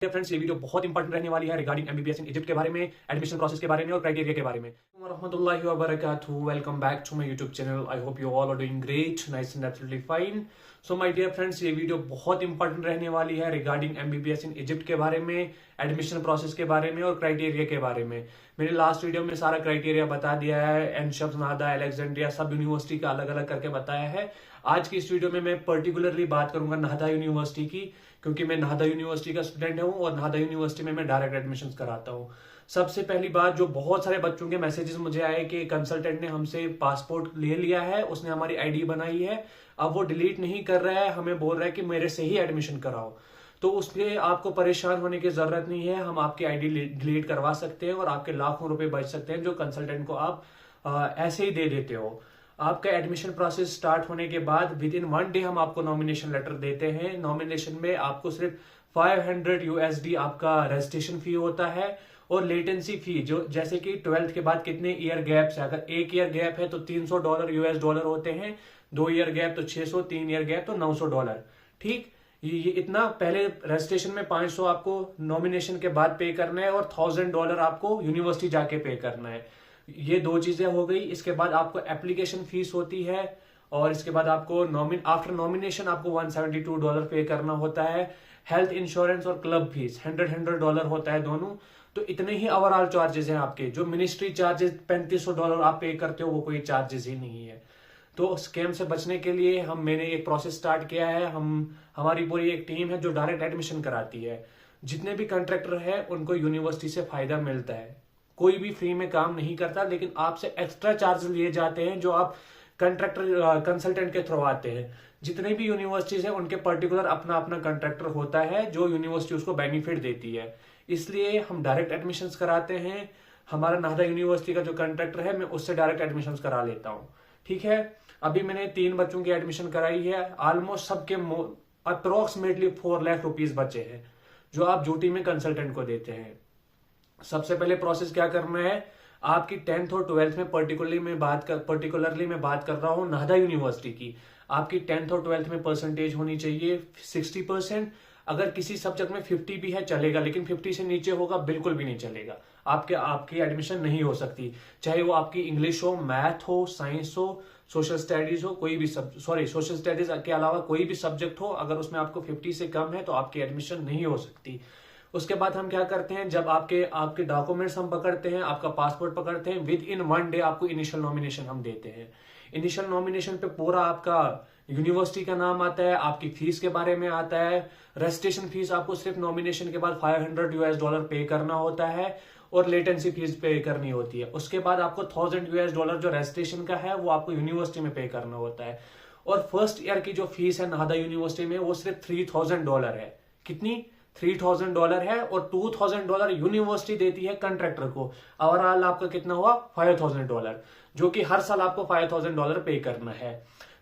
Friends, ये video बहुत important रहने वाली है रिगार्डिंग एमबीबीएस इन इजिप्ट के बारे में, एडमिशन प्रोसेस के बारे में और क्राइटेरिया के बारे में। रहमतुल्लाहि व बरकातहू। Welcome back to my YouTube channel. I hope you all are doing great, nice and absolutely fine. So my dear friends, ये वीडियो बहुत इंपॉर्टेंट रहने वाली है रिगार्डिंग एमबीबीएस इन इजिप्ट के बारे में, एडमिशन प्रोसेस के बारे में और क्राइटेरिया के बारे में। मैंने लास्ट वीडियो में सारा क्राइटेरिया बता दिया है, एनशब्स, नाहदा, अलेक्जेंड्रिया सब यूनिवर्सिटी का अलग अलग करके बताया है। आज की इस वीडियो में मैं पर्टिकुलरली बात करूंगा नाहदा यूनिवर्सिटी की, क्योंकि मैं नाहदा यूनिवर्सिटी का स्टूडेंट हूं और नाहदा यूनिवर्सिटी में मैं डायरेक्ट एडमिशन कराता हूं। सबसे पहली बात, जो बहुत सारे बच्चों के मैसेजेस मुझे आए कि कंसल्टेंट ने हमसे पासपोर्ट ले लिया है, उसने हमारी आईडी बनाई है, अब वो डिलीट नहीं कर रहा है, हमें बोल रहा है कि मेरे से ही एडमिशन कराओ। तो उसके आपको परेशान होने की जरूरत नहीं है, हम आपकी आईडी डिलीट करवा सकते हैं और आपके लाखों रुपए बच सकते हैं जो कंसल्टेंट को आप ऐसे ही दे देते हो। आपका एडमिशन प्रोसेस स्टार्ट होने के बाद विद इन 1 डे हम आपको नॉमिनेशन लेटर देते हैं। नॉमिनेशन में आपको सिर्फ 500 यूएसडी आपका रजिस्ट्रेशन फी होता है और लेटेंसी फी, जो जैसे कि 12th के बाद कितने ईयर गैप्स है, अगर 1 ईयर गैप है तो $300 यूएस डॉलर होते हैं, 2 ईयर गैप तो 600, 3 ईयर गैप तो $900। ठीक, ये इतना पहले रजिस्ट्रेशन में 500 आपको नॉमिनेशन के बाद पे करना है और $1000 आपको यूनिवर्सिटी जाके पे करना है। ये 2 चीजें हो गई। इसके बाद आपको एप्लीकेशन फीस होती है और इसके बाद आपको आफ्टर नॉमिनेशन आपको $172 पे करना होता है। हेल्थ इंश्योरेंस और क्लब फीस $100 होता है दोनों। तो इतने ही ओवरऑल चार्जेस हैं आपके। जो मिनिस्ट्री चार्जेस $3500 आप पे करते हो वो कोई चार्जेस ही नहीं है। तो स्कैम से बचने के लिए मैंने एक प्रोसेस स्टार्ट किया है। हमारी पूरी एक टीम है जो डायरेक्ट एडमिशन कराती है। जितने भी कंट्रैक्टर है उनको यूनिवर्सिटी से फायदा मिलता है। कोई भी फ्री में काम नहीं करता, लेकिन आपसे एक्स्ट्रा चार्ज लिए जाते हैं जो आप कंट्रैक्टर कंसल्टेंट के थ्रू आते हैं। जितने भी यूनिवर्सिटीज हैं उनके पर्टिकुलर अपना अपना कंट्रैक्टर होता है जो यूनिवर्सिटी उसको बेनिफिट देती है, इसलिए हम डायरेक्ट एडमिशंस कराते हैं। हमारा नाहदा यूनिवर्सिटी का जो कंट्रैक्टर है मैं उससे डायरेक्ट एडमिशन करा लेता हूँ। ठीक है, अभी मैंने 3 बच्चों की एडमिशन कराई है। ऑलमोस्ट सबके अप्रोक्सीमेटली 4 लाख रुपीज बचे हैं जो आप ड्यूटी में कंसल्टेंट को देते हैं। सबसे पहले प्रोसेस क्या करना है, आपकी 10th और 12th में पर्टिकुलरली मैं बात कर रहा हूं नाहदा यूनिवर्सिटी की। आपकी 10th और 12th में परसेंटेज होनी चाहिए 60%। अगर किसी सब्जेक्ट में 50 भी है चलेगा, लेकिन 50 से नीचे होगा बिल्कुल भी नहीं चलेगा। आपकी एडमिशन नहीं हो सकती, चाहे वो आपकी इंग्लिश हो, मैथ हो, साइंस हो, सोशल स्टडीज हो, कोई भी सोशल स्टडीज के अलावा कोई भी सब्जेक्ट हो, अगर उसमें आपको 50 से कम है तो आपकी एडमिशन नहीं हो सकती। उसके बाद हम क्या करते हैं, जब आपके डॉक्यूमेंट्स हम पकड़ते हैं, आपका पासपोर्ट पकड़ते हैं, विद इन 1 डे आपको इनिशियल नॉमिनेशन हम देते हैं। इनिशियल नॉमिनेशन पे पूरा आपका यूनिवर्सिटी का नाम आता है, आपकी फीस के बारे में आता है। रजिस्ट्रेशन फीस आपको सिर्फ नॉमिनेशन के बाद $500 यूएस डॉलर पे करना होता है और लेटेंसी फीस पे करनी होती है। उसके बाद आपको $1000 यूएस डॉलर जो रजिस्ट्रेशन का है वो आपको यूनिवर्सिटी में पे करना होता है। और फर्स्ट ईयर की जो फीस है नाहदा यूनिवर्सिटी में वो सिर्फ $3000 है। कितनी? $3000 है और $2000 यूनिवर्सिटी देती है कंट्रैक्टर को। ओवरऑल आपका कितना हुआ? $5000, जो कि हर साल आपको $5000 पे करना है।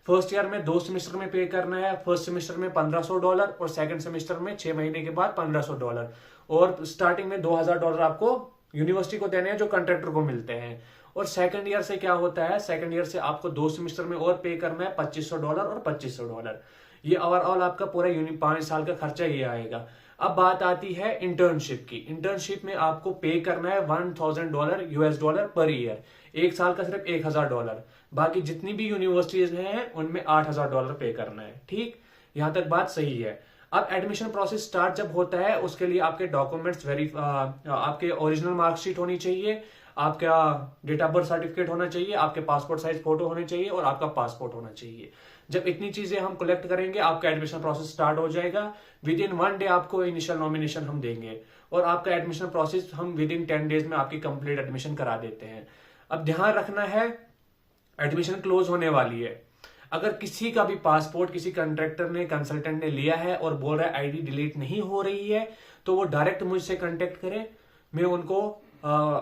फर्स्ट ईयर में 2 सेमेस्टर में पे करना है। फर्स्ट सेमेस्टर में $1500 और सेकंड सेमेस्टर में 6 महीने के बाद $1500 और स्टार्टिंग में $2000 आपको यूनिवर्सिटी को देने हैं जो कंट्रैक्टर को मिलते हैं। और सेकंड ईयर से क्या होता है, सेकंड ईयर से आपको 2 सेमेस्टर में और पे करना है $2500 और $2500। ये ओवरऑल आपका पूरा 5 साल का खर्चा ये आएगा। अब बात आती है इंटर्नशिप की। इंटर्नशिप में आपको पे करना है $1000 यूएस डॉलर पर ईयर। 1 साल का सिर्फ $1000। बाकी जितनी भी यूनिवर्सिटीज हैं उनमें $8000 पे करना है। ठीक, यहां तक बात सही है। अब एडमिशन प्रोसेस स्टार्ट जब होता है उसके लिए आपके डॉक्यूमेंट्स आपके ओरिजिनल मार्कशीट होनी चाहिए, आपका डेट ऑफ बर्थ सर्टिफिकेट होना चाहिए, आपके पासपोर्ट साइज फोटो होने चाहिए और आपका पासपोर्ट होना चाहिए। जब इतनी चीजें हम कलेक्ट करेंगे आपका एडमिशन प्रोसेस स्टार्ट हो जाएगा। विद इन 1 डे आपको इनिशियल नॉमिनेशन हम देंगे और आपका एडमिशन प्रोसेस हम विद इन 10 डेज में आपकी कंप्लीट एडमिशन करा देते हैं। अब ध्यान रखना है, एडमिशन क्लोज होने वाली है। अगर किसी का भी पासपोर्ट किसी कंट्रैक्टर ने, कंसल्टेंट ने लिया है और बोल रहा है आईडी डिलीट नहीं हो रही है, तो वो डायरेक्ट मुझसे कांटेक्ट करे। मैं उनको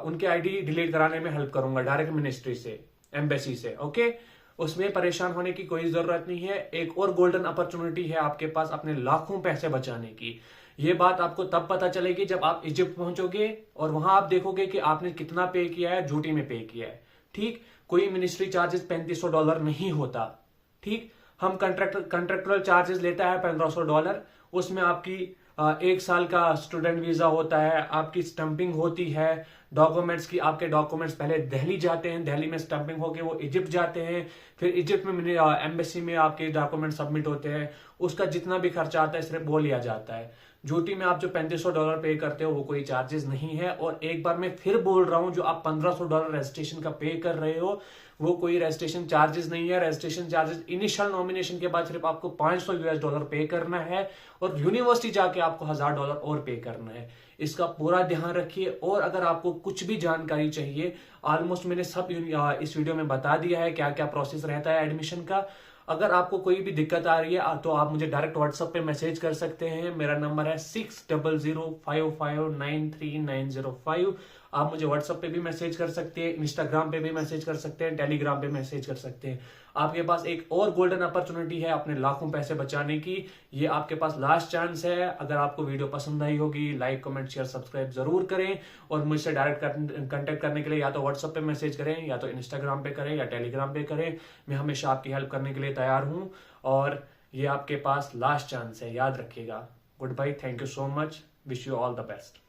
उनके आईडी डिलीट कराने में हेल्प करूंगा डायरेक्ट मिनिस्ट्री से, एम्बेसी से। ओके, उसमें परेशान होने की कोई जरूरत नहीं है। एक और गोल्डन अपॉर्चुनिटी है आपके पास अपने लाखों पैसे बचाने की। ये बात आपको तब पता चलेगी जब आप इजिप्ट पहुंचोगे और वहां आप देखोगे कि आपने कितना पे किया है, ड्यूटी में पे किया है। ठीक, कोई मिनिस्ट्री चार्जेस $3500 नहीं होता। ठीक, हम कंट्रैक्चुअल चार्जेस लेता है $1500। उसमें आपकी 1 साल का स्टूडेंट वीजा होता है, आपकी स्टंपिंग होती है डॉक्यूमेंट्स की। आपके डॉक्यूमेंट्स पहले दिल्ली जाते हैं, दिल्ली में स्टंपिंग होके वो इजिप्ट जाते हैं, फिर इजिप्ट में एम्बेसी में आपके डॉक्यूमेंट सबमिट होते हैं। उसका जितना भी खर्चा आता है सिर्फ वो लिया जाता है। ड्यूटी में आप जो $3500 पे करते हो वो कोई चार्जेस नहीं है। और एक बार मैं फिर बोल रहा हूं, जो आप $1500 रजिस्ट्रेशन का पे कर रहे हो वो कोई रजिस्ट्रेशन चार्जेस नहीं है। रजिस्ट्रेशन चार्जेस इनिशियल नॉमिनेशन के बाद सिर्फ आपको $500 पे करना है, और यूनिवर्सिटी जाके आपको $1000 और पे करना है। इसका पूरा ध्यान रखिए। और अगर आपको कुछ भी जानकारी चाहिए, ऑलमोस्ट मैंने सब इस वीडियो में बता दिया है क्या क्या प्रोसेस रहता है एडमिशन का। अगर आपको कोई भी दिक्कत आ रही है तो आप मुझे डायरेक्ट व्हाट्सएप पे मैसेज कर सकते हैं। मेरा नंबर है 6005593905। आप मुझे व्हाट्सएप पे भी मैसेज कर सकते हैं, इंस्टाग्राम पे भी मैसेज कर सकते हैं, टेलीग्राम पे मैसेज कर सकते हैं। आपके पास एक और गोल्डन अपॉर्चुनिटी है अपने लाखों पैसे बचाने की। ये आपके पास लास्ट चांस है। अगर आपको वीडियो पसंद आई होगी, लाइक कमेंट शेयर सब्सक्राइब जरूर करें। और मुझसे डायरेक्ट कांटेक्ट करने के लिए या तो व्हाट्सएप पे मैसेज करें, या तो इंस्टाग्राम पे करें, या टेलीग्राम पे करें। मैं हमेशा आपकी हेल्प करने के लिए तैयार हूं। और ये आपके पास लास्ट चांस है, याद रखिएगा। Good bye, thank you so much, wish you all the best.